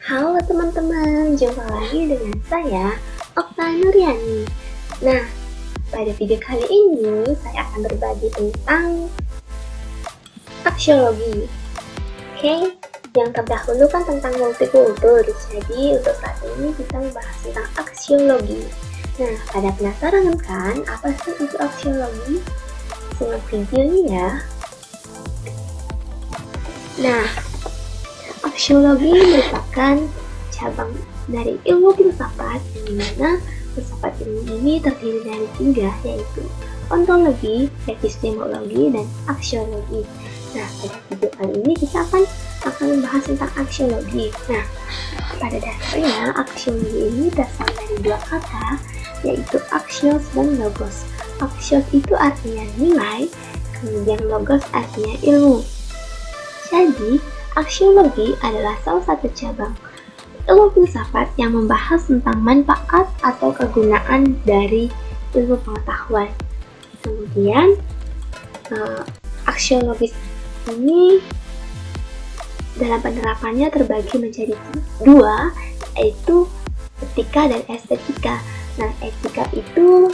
Halo teman-teman, jumpa lagi dengan saya, Okta Nuryani. Nah, pada video kali ini saya akan berbagi tentang aksiologi. Oke, yang terdahulu kan tentang multikultur, jadi untuk saat ini kita membahas tentang aksiologi. Nah, pada penasaran kan apa sih itu aksiologi? Simak videonya ya. Nah, aksiologi merupakan cabang dari ilmu filsafat, yang dimana filsafat ilmu ini terdiri dari 3, yaitu ontologi, epistemologi, dan aksiologi. Nah, pada video kali ini kita akan membahas tentang aksiologi. Nah, pada dasarnya aksiologi ini berasal dari 2 kata, yaitu aksios dan logos. Aksios itu artinya nilai, kemudian logos artinya ilmu. Jadi, aksiologi adalah salah satu cabang ilmu filsafat yang membahas tentang manfaat atau kegunaan dari ilmu pengetahuan. Kemudian, aksiologi ini dalam penerapannya terbagi menjadi 2, yaitu etika dan estetika. Nah, etika itu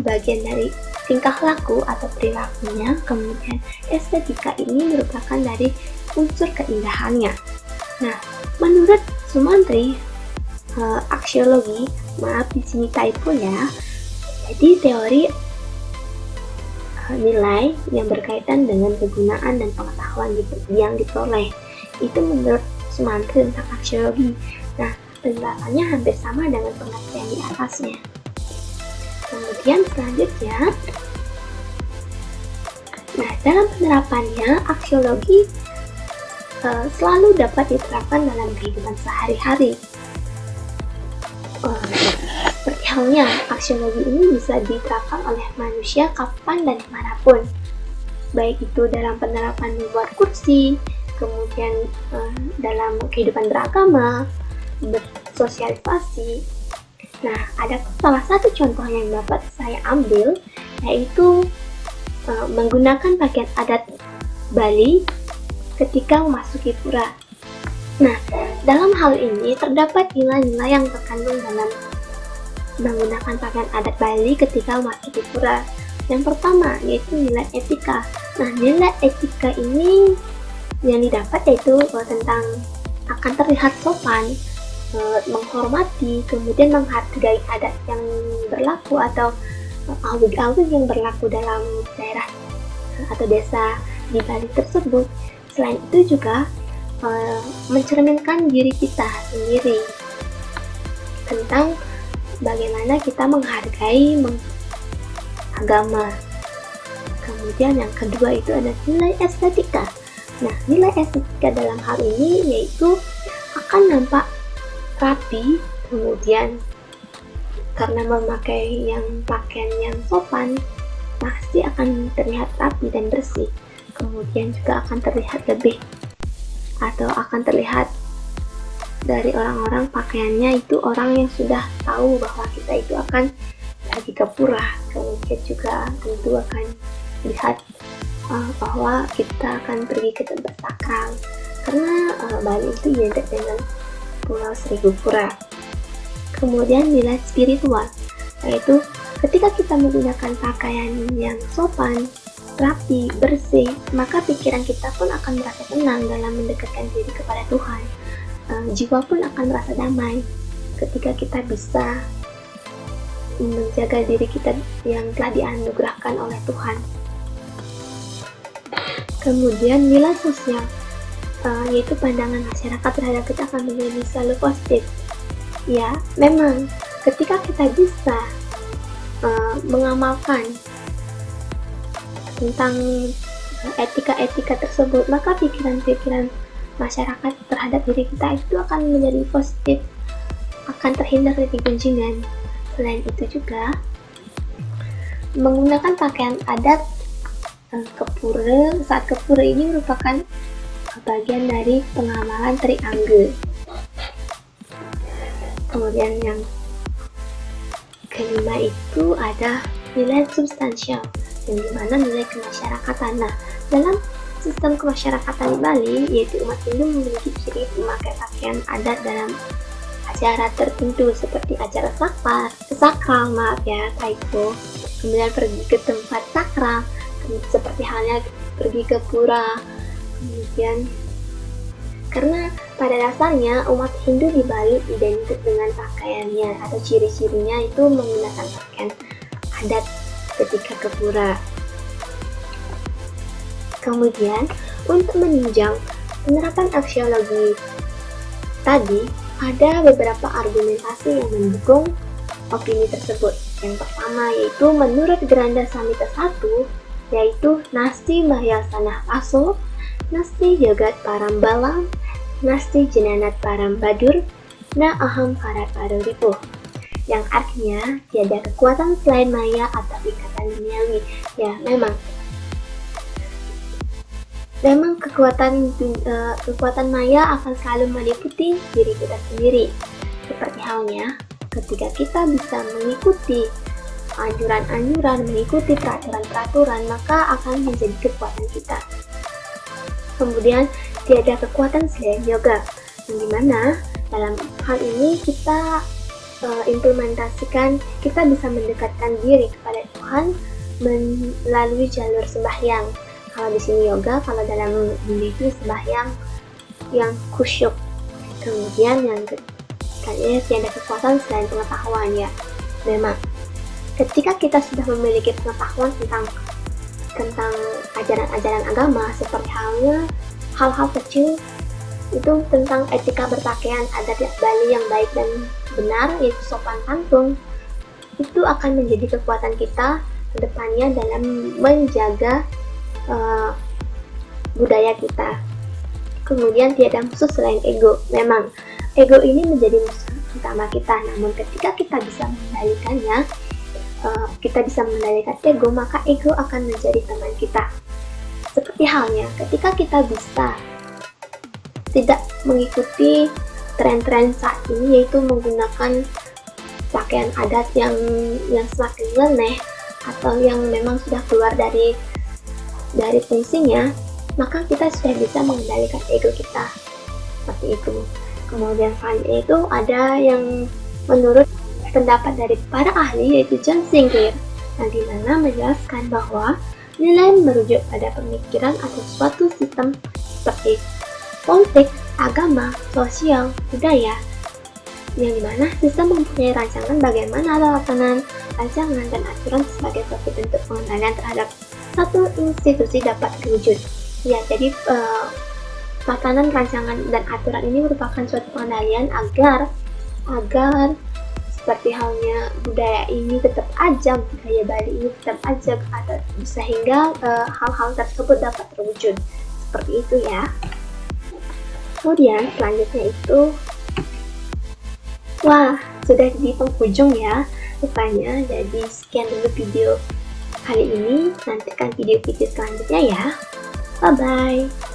bagian dari tingkah laku atau perilakunya, kemudian estetika ini merupakan dari unsur keindahannya. Nah, menurut Sumantri, aksiologi, maaf di sini typo ya. Jadi teori nilai yang berkaitan dengan kegunaan dan pengetahuan yang diperoleh. Itu menurut Sumantri tentang aksiologi. Nah, penjelasannya hampir sama dengan pengertian di atasnya. Kemudian selanjutnya, nah dalam penerapannya aksiologi selalu dapat diterapkan dalam kehidupan sehari-hari. Seperti halnya aksiologi ini bisa diterapkan oleh manusia kapan dan dimanapun, baik itu dalam penerapan membuat kursi, kemudian dalam kehidupan beragama, bersosialisasi. Nah, ada salah satu contoh yang dapat saya ambil, yaitu menggunakan pakaian adat Bali ketika memasuki pura. Nah, dalam hal ini terdapat nilai-nilai yang terkandung dalam menggunakan pakaian adat Bali ketika memasuki pura. Yang pertama, yaitu nilai etika. Nah, nilai etika ini yang didapat yaitu tentang akan terlihat sopan, menghormati, kemudian menghargai adat yang berlaku atau awig-awig yang berlaku dalam daerah atau desa di Bali tersebut. Selain itu juga mencerminkan diri kita sendiri tentang bagaimana kita menghargai agama. Kemudian yang kedua itu ada nilai estetika. Nah, nilai estetika dalam hal ini yaitu akan nampak rapi, kemudian karena memakai pakaian yang sopan pasti akan terlihat rapi dan bersih, kemudian juga akan terlihat lebih atau akan terlihat dari orang-orang pakaiannya itu orang yang sudah tahu bahwa kita itu akan pergi ke pura, kemudian juga tentu akan lihat bahwa kita akan pergi ke tempat sakral, karena Bali itu identik dengan Pulau Seribu Pura. Kemudian nilai spiritual, yaitu ketika kita menggunakan pakaian yang sopan, rapi, bersih, maka pikiran kita pun akan merasa tenang dalam mendekatkan diri kepada Tuhan. Jiwa pun akan merasa damai ketika kita bisa menjaga diri kita yang telah dianugerahkan oleh Tuhan. Kemudian nilai sosial, yaitu pandangan masyarakat terhadap kita akan menjadi selalu positif. Ya, memang ketika kita bisa mengamalkan tentang etika-etika tersebut, maka pikiran-pikiran masyarakat terhadap diri kita itu akan menjadi positif, akan terhindar dari gunjingan. Selain itu juga menggunakan pakaian adat saat ke pura ini merupakan bagian dari pengamalan triangle. Kemudian yang kelima itu ada nilai substansial, yang dimana nilai kemasyarakatan. Nah, dalam Sistem kemasyarakatan di Bali, yaitu umat Hindu memiliki ciri memakai pakaian adat dalam acara tertentu seperti acara sakral, maaf ya, typo. Kemudian pergi ke tempat sakral, seperti halnya pergi ke pura. Kemudian karena pada dasarnya umat Hindu di Bali identik dengan pakaiannya atau ciri-cirinya itu menggunakan pakaian adat ketika ke pura. Kemudian untuk menunjang penerapan aksiologi tadi, ada beberapa argumentasi yang mendukung opini tersebut. Yang pertama yaitu menurut Granda Samhita 1, yaitu Nasti Mahyasana Paso, Nasti Jagat Parambala, Nasti Jenanat Parambadur, Na Aham Karat Paruripuh, yang artinya tiada kekuatan selain maya atau ikatan duniawi. Ya, memang kekuatan maya akan selalu meliputi diri kita sendiri. Seperti halnya ketika kita bisa mengikuti anjuran-anjuran, mengikuti peraturan-peraturan, maka akan menjadi kekuatan kita. Kemudian tiada kekuatan selain yoga, yang dimana dalam hal ini kita implementasikan, kita bisa mendekatkan diri kepada Tuhan melalui jalur sembahyang. Kalau di sini yoga, kalau dalam Hindu itu sembahyang yang khusyuk. Kemudian yang ketiga, tiada kekuatan selain pengetahuan ya. Memang ketika kita sudah memiliki pengetahuan tentang ajaran-ajaran agama, seperti halnya hal-hal kecil itu tentang etika berpakaian adat Bali yang baik dan benar, yaitu sopan santun, itu akan menjadi kekuatan kita ke depannya dalam menjaga budaya kita. Kemudian tiada musuh selain ego. Memang ego ini menjadi musuh utama kita, namun ketika kita bisa mengendalikannya, kita bisa mengendalikan ego, maka ego akan menjadi teman kita. Seperti halnya ketika kita bisa tidak mengikuti tren-tren saat ini, yaitu menggunakan pakaian adat yang semakin nyeleneh atau yang memang sudah keluar dari fungsinya, maka kita sudah bisa mengendalikan ego kita. Seperti itu. Kemudian selanjutnya itu ada yang menurut pendapat dari para ahli, yaitu John Sinclair, yang dimana menjelaskan bahwa nilai merujuk pada pemikiran atau suatu sistem seperti politik, agama, sosial, budaya, yang dimana sistem mempunyai rancangan bagaimana pelaksanaan rancangan dan aturan sebagai suatu bentuk pengendalian terhadap satu institusi dapat terwujud. Ya, jadi tatanan rancangan dan aturan ini merupakan suatu pengendalian agar seperti halnya budaya ini tetap aja, budaya Bali ini tetap aja, sehingga hal-hal tersebut dapat terwujud. Seperti itu ya. Kemudian selanjutnya itu, wah, sudah di penghujung ya rupanya. Jadi sekian dulu video kali ini, nantikan video-video selanjutnya ya. Bye-bye.